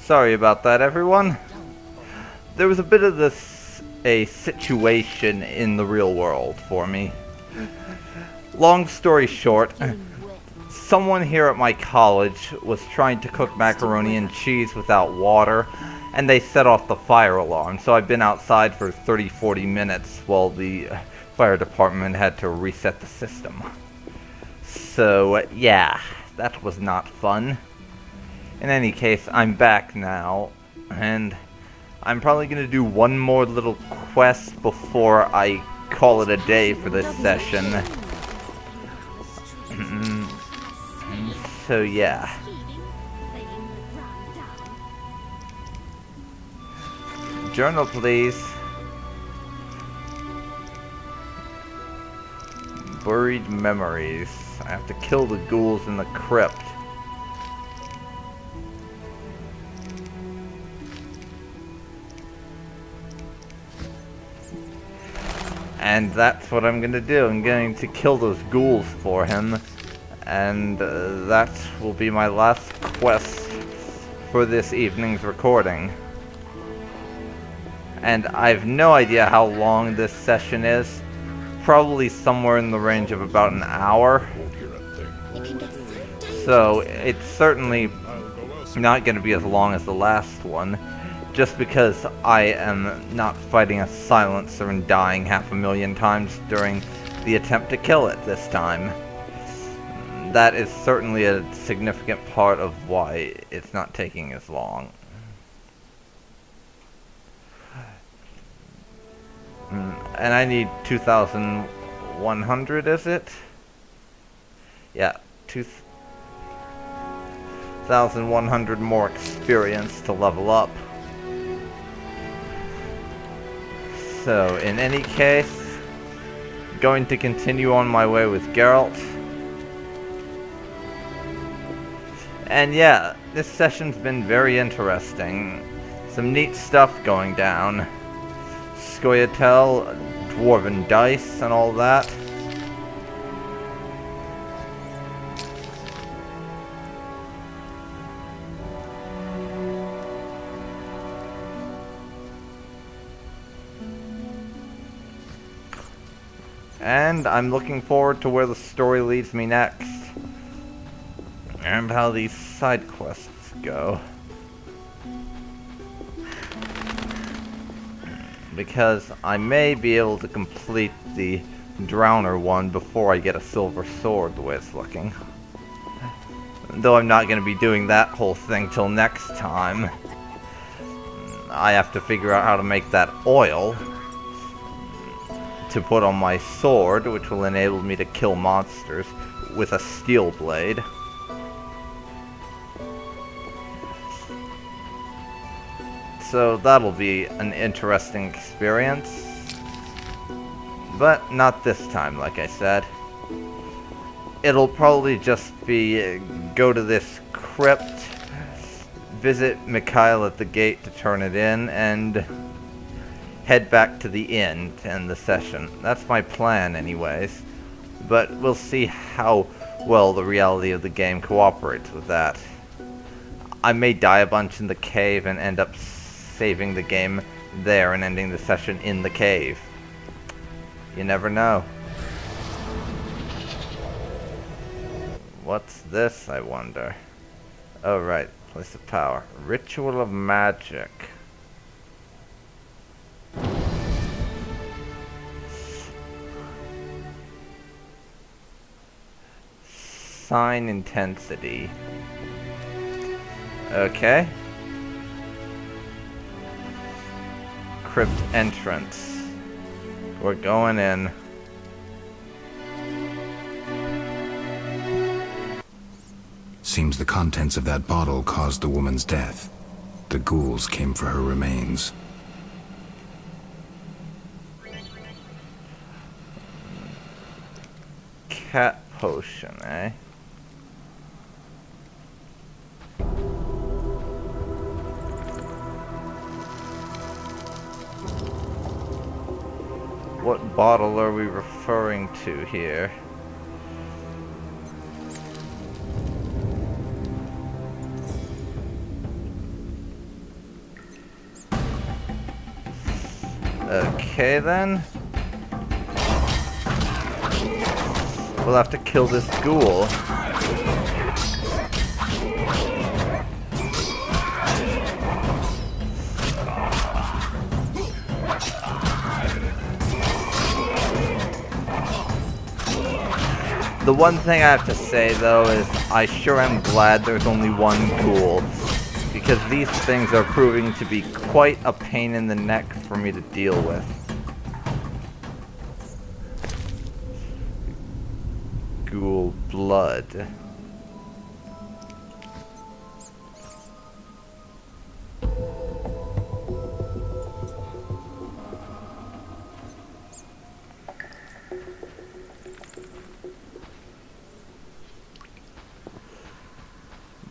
Sorry about that, everyone. There was a bit of a situation in the real world for me. Long story short, someone here at my college was trying to cook macaroni and cheese without water, and they set off the fire alarm. So I've been outside for 30-40 minutes while the fire department had to reset the system. So, yeah, that was not fun. In any case, I'm back now, and I'm probably going to do one more little quest before I call it a day for this session. So, yeah. Journal, please. Buried memories. I have to kill the ghouls in the crypt. And that's what I'm gonna do. I'm going to kill those ghouls for him. And that will be my last quest for this evening's recording. And I have no idea how long this session is. Probably somewhere in the range of about an hour. So it's certainly not going to be as long as the last one, just because I am not fighting a silencer and dying 500,000 times during the attempt to kill it this time. That is certainly a significant part of why it's not taking as long. And I need 2,100, is it? Yeah, 2,100 more experience to level up. So, in any case, going to continue on my way with Geralt. And yeah, this session's been very interesting. Some neat stuff going down. Scoia'tael, dwarven dice, and all that. And I'm looking forward to where the story leads me next. And how these side quests go. Because I may be able to complete the Drowner one before I get a silver sword, the way it's looking. Though I'm not going to be doing that whole thing till next time. I have to figure out how to make that oil to put on my sword, which will enable me to kill monsters with a steel blade. So that'll be an interesting experience. But not this time, like I said. It'll probably just be go to this crypt, visit Mikhail at the gate to turn it in, and head back to the inn to end the session. That's my plan anyways. But we'll see how well the reality of the game cooperates with that. I may die a bunch in the cave and end up saving the game there and ending the session in the cave. You never know. What's this, I wonder? Oh right, place of power. Ritual of magic. Sign intensity. Okay. Crypt entrance. We're going in. Seems the contents of that bottle caused the woman's death. The ghouls came for her remains. Cat potion, eh? What bottle are we referring to here? Okay then. We'll have to kill this ghoul. The one thing I have to say though is I sure am glad there's only one ghoul, because these things are proving to be quite a pain in the neck for me to deal with. Ghoul blood.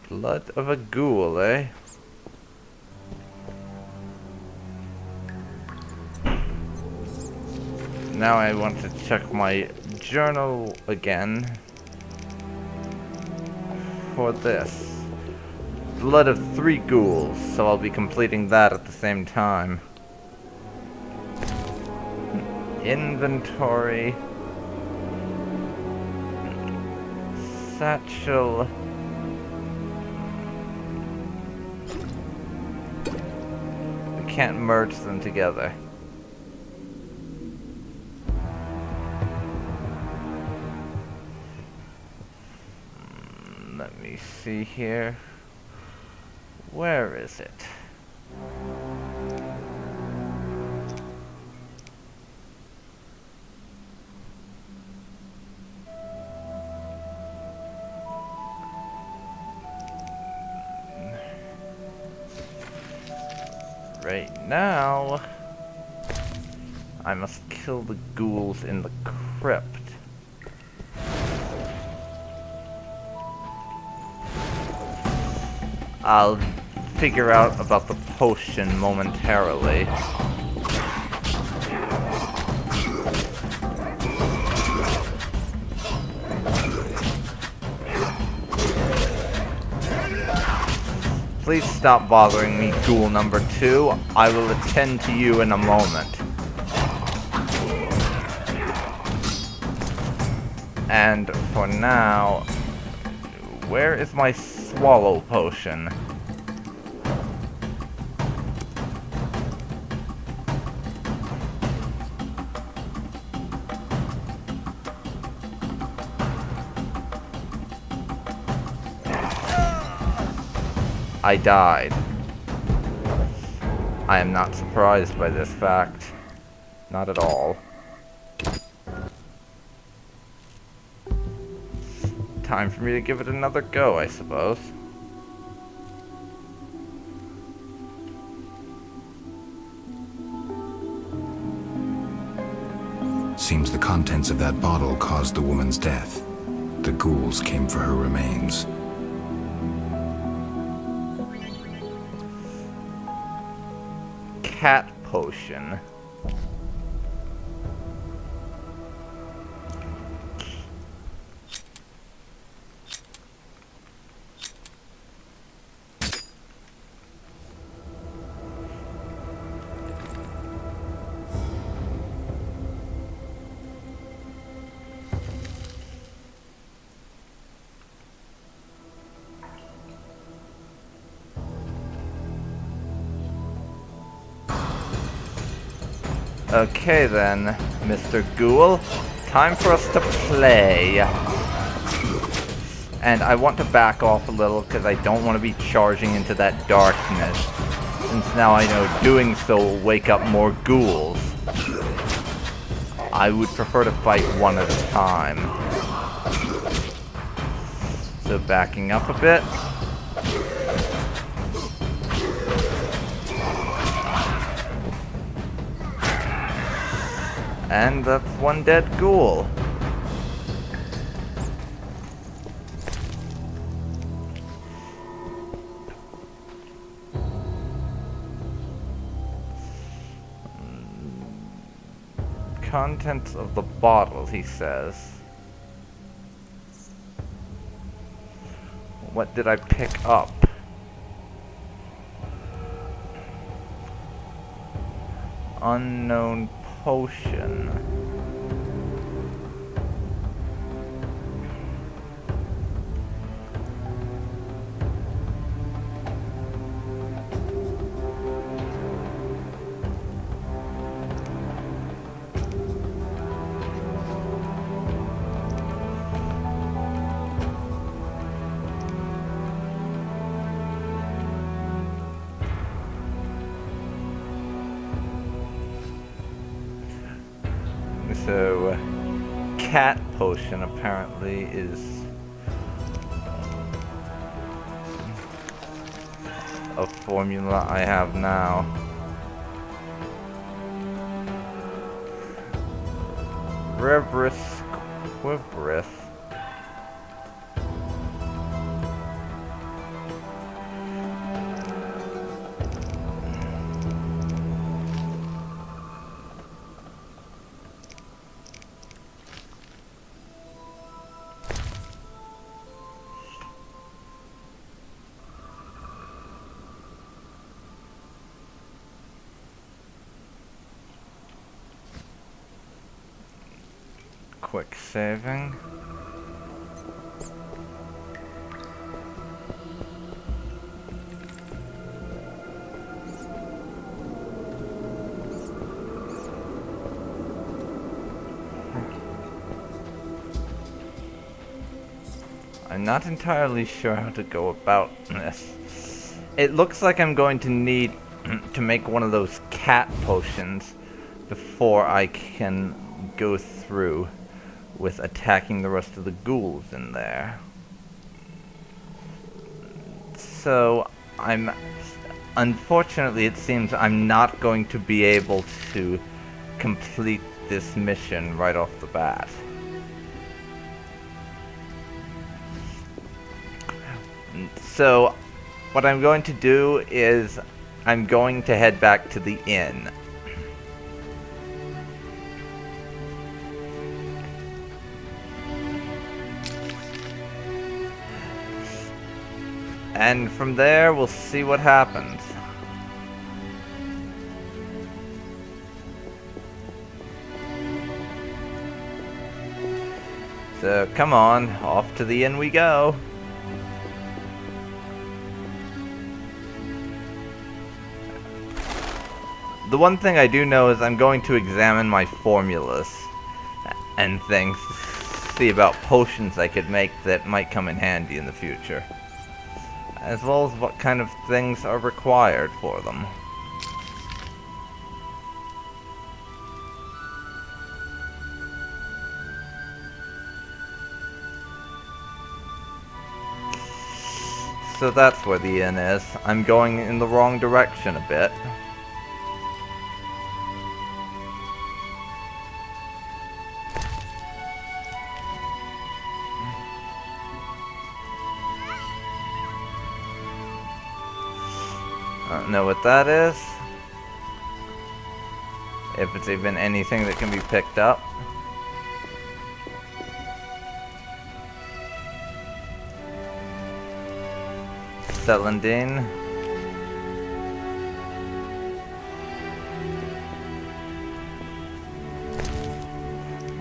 Blood of a ghoul, eh? Now I want to check my journal again for this. Blood of 3 ghouls, so I'll be completing that at the same time. Inventory. Satchel. We can't merge them together. Let me see here. Where is it? Right now, I must kill the ghouls in the crypt. I'll figure out about the potion momentarily. Please stop bothering me, ghoul number 2. I will attend to you in a moment. And for now, where is my swallow potion? I died. I am not surprised by this fact. Not at all. Time for me to give it another go, I suppose. Seems the contents of that bottle caused the woman's death. The ghouls came for her remains. Cat potion. Okay then, Mr. Ghoul. Time for us to play. And I want to back off a little because I don't want to be charging into that darkness. Since now I know doing so will wake up more ghouls. I would prefer to fight one at a time. So backing up a bit. And that's one dead ghoul. Contents of the bottle, he says. What did I pick up? Unknown potion. So, cat potion apparently is a formula I have now. Revris Quibrith. Quick saving. I'm not entirely sure how to go about this. It looks like I'm going to need to make one of those cat potions before I can go through with attacking the rest of the ghouls in there. So, unfortunately it seems I'm not going to be able to complete this mission right off the bat. So, what I'm going to do is I'm going to head back to the inn. And from there, we'll see what happens. So, come on, off to the inn we go. The one thing I do know is I'm going to examine my formulas and things, see about potions I could make that might come in handy in the future, as well as what kind of things are required for them. So that's where the inn is. I'm going in the wrong direction a bit. I don't know what that is. If it's even anything that can be picked up. Celandine.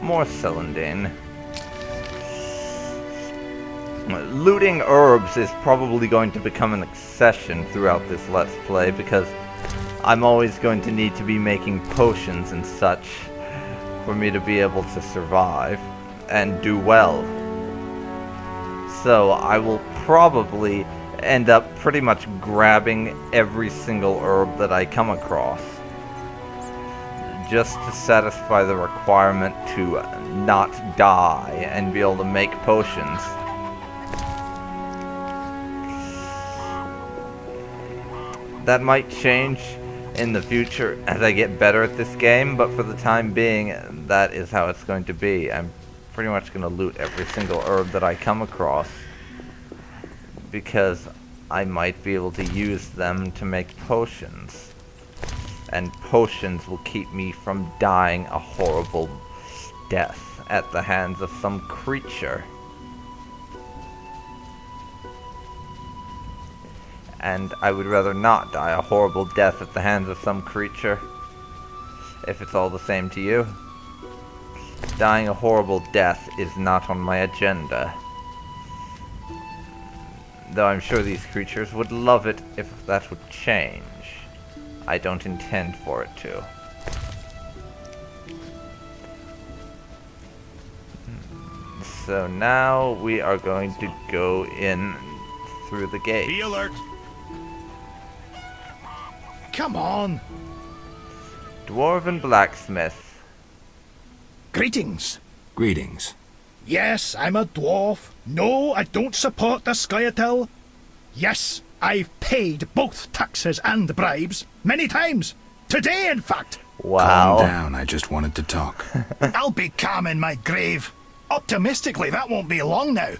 More celandine. Looting herbs is probably going to become an obsession throughout this Let's Play because I'm always going to need to be making potions and such for me to be able to survive and do well. So I will probably end up pretty much grabbing every single herb that I come across just to satisfy the requirement to not die and be able to make potions. That might change in the future as I get better at this game, but for the time being, that is how it's going to be. I'm pretty much going to loot every single herb that I come across, because I might be able to use them to make potions. And potions will keep me from dying a horrible death at the hands of some creature. And I would rather not die a horrible death at the hands of some creature. if it's all the same to you. Dying a horrible death is not on my agenda. Though I'm sure these creatures would love it if that would change. I don't intend for it to. So now we are going to go in through the gate. Be alert. Come on. Dwarven blacksmith. Greetings. Greetings. Yes, I'm a dwarf. No, I don't support the Scoia'tael. Yes, I've paid both taxes and bribes many times. Today, in fact. Wow. Calm down, I just wanted to talk. I'll be calm in my grave. Optimistically, that won't be long now.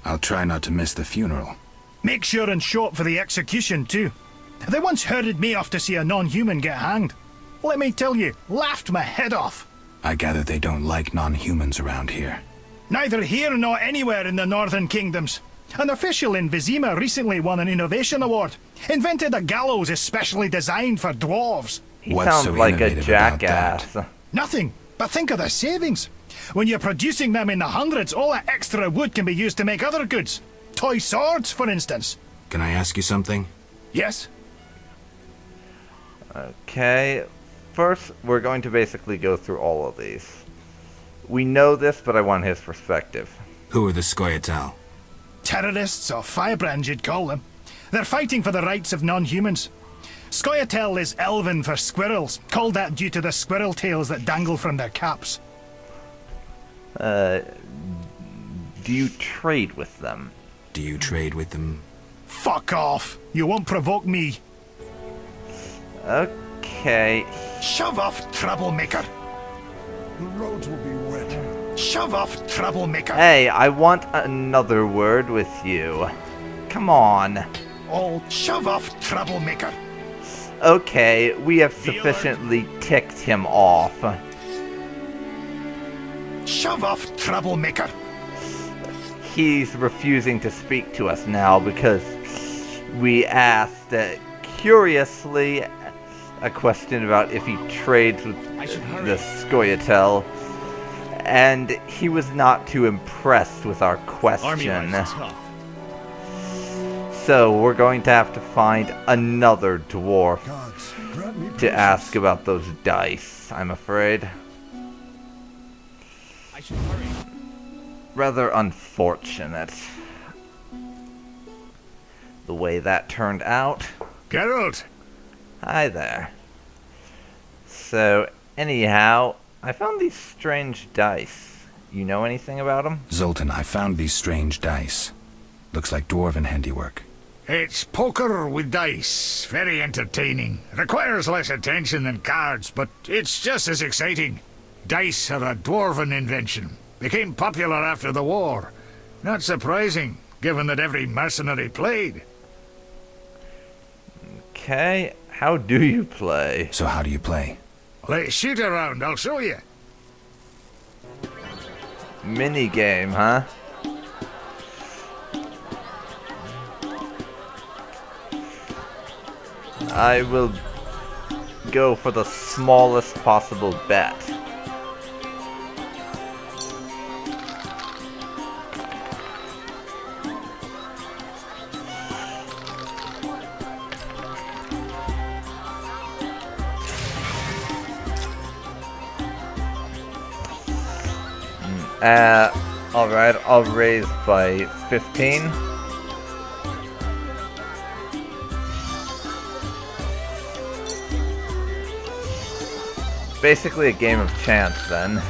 I'll try not to miss the funeral. Make sure and show up for the execution, too. They once herded me off to see a non-human get hanged. Let me tell you, laughed my head off. I gather they don't like non-humans around here. Neither here nor anywhere in the Northern Kingdoms. An official in Vizima recently won an innovation award. Invented a gallows especially designed for dwarves. He What's sounds so like a innovative about jackass. Nothing, but think of the savings. When you're producing them in the hundreds, all that extra wood can be used to make other goods. Toy swords, for instance. Can I ask you something? Yes? Okay, first we're going to basically go through all of these. We know this, but I want his perspective. Who are the Scoia'tael? Terrorists, or firebrands you'd call them. They're fighting for the rights of non-humans. Scoia'tael is Elven for squirrels, called that due to the squirrel tails that dangle from their caps. Do you trade with them? Do you trade with them? Fuck off! You won't provoke me. Okay. Shove off, troublemaker. The roads will be wet. Shove off, troublemaker. Hey, I want another word with you. Come on. Oh, shove off, troublemaker. Okay, we have sufficiently ticked him off. Shove off, troublemaker. He's refusing to speak to us now because we asked, curiously, a question about if he trades with the Scoia'tael, and he was not too impressed with our question. So we're going to have to find another dwarf Gods, grant me to patience. ask about those dice, I'm afraid. I should hurry. Rather unfortunate, the way that turned out. Geralt. Hi there. So, anyhow, I found these strange dice. You know anything about them? Zoltan, I found these strange dice. Looks like dwarven handiwork. It's poker with dice. Very entertaining. Requires less attention than cards, but it's just as exciting. Dice are a dwarven invention. Became popular after the war. Not surprising, given that every mercenary played. Okay, how do you play? So how do you play? Let's shoot around, I'll show you. Minigame, huh? I will go for the smallest possible bet. Alright, I'll raise by 15. Basically a game of chance then.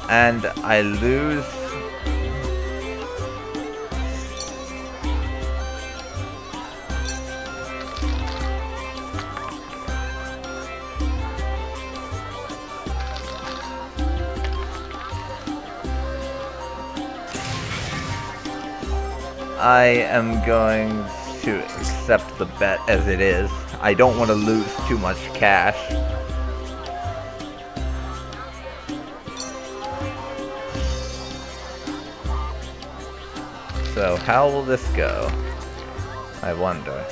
And I lose. I am going to accept the bet as it is. I don't want to lose too much cash. So how will this go? I wonder.